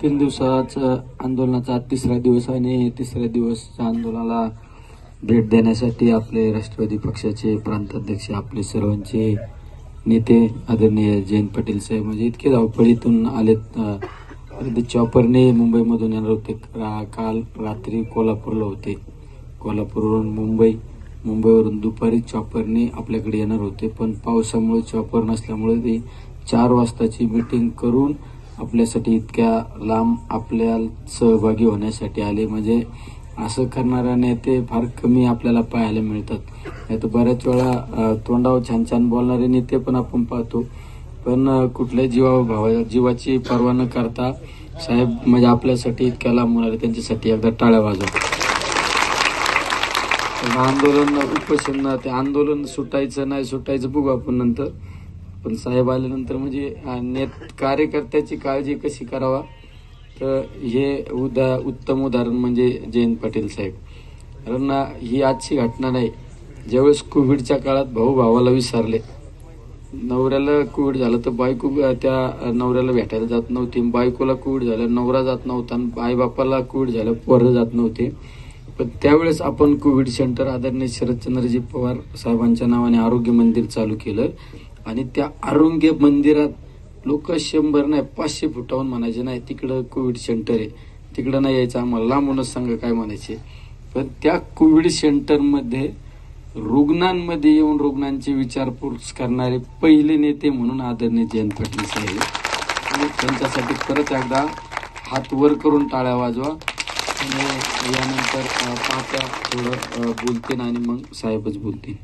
3 दिवसाचा आंदोलनाचा आज तिसरा दिवस आणि तिसऱ्या दिवसच्या आंदोलनाला भेट देण्यासाठी आपले राष्ट्रवादी पक्षाचे प्रांताध्यक्ष आपले सर्वांचे नेते आदरणीय जयंत पाटील साहेब म्हणजे इतके धावपळीतून आलेत. चॉपरने मुंबईमधून येणार होते. काल रात्री कोल्हापूरला होते. कोल्हापूरवरून मुंबईवरून दुपारी चॉपरने आपल्याकडे येणार होते, पण पावसामुळे चॉपर नसल्यामुळे ते 4 वाजताची मीटिंग करून आपल्यासाठी इतक्या लांब आपल्या सहभागी होण्यासाठी आले. म्हणजे असं करणारे नेते फार कमी आपल्याला पाहायला मिळतात. नाही तर बऱ्याच वेळा तोंडावर छान छान बोलणारे नेते पण आपण पाहतो, पण कुठल्याही जीवाची पर्वा न करता साहेब म्हणजे आपल्यासाठी इतक्या लांब होणारे त्यांच्यासाठी एकदा टाळ्या वाजवा. आंदोलन उपोषण ते आंदोलन सुटायचं नाही सुटायचं बघू आपण नंतर, पण साहेब आल्यानंतर म्हणजे कार्यकर्त्याची काळजी कशी करावा तर हे उत्तम उदाहरण म्हणजे जयंत पाटील साहेब. कारण ही आजची घटना नाही. ज्यावेळेस कोविडच्या काळात भाऊ भावाला विसरले, नवऱ्याला कोविड झालं तर बायको त्या नवऱ्याला भेटायला जात नव्हती, बायकोला कोविड झालं नवरा जात नव्हता, आई बापाला कोविड झालं पोरं जात नव्हते. पण त्यावेळेस आपण कोविड सेंटर आदरणीय शरदचंद्रजी पवार साहेबांच्या नावाने आरोग्य मंदिर चालू केलं आणि त्या आरोग्य मंदिरात लोक 100 नाही 500 फुटावून म्हणायचे नाही तिकडं कोविड सेंटर आहे, तिकडं नाही यायचं आम्हाला, लांबूनच सांगा काय म्हणायचे. पण त्या कोविड सेंटरमध्ये रुग्णांमध्ये येऊन रुग्णांची विचारपूस करणारे पहिले नेते म्हणून आदरणीय जयंत पाटील साहेब. आणि त्यांच्यासाठी परत एकदा हात वर करून टाळ्या वाजवा. आणि यानंतर पाहत्या थोडं बोलतील आणि मग साहेबच बोलतील.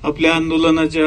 आपल्या आंदोलनाच्या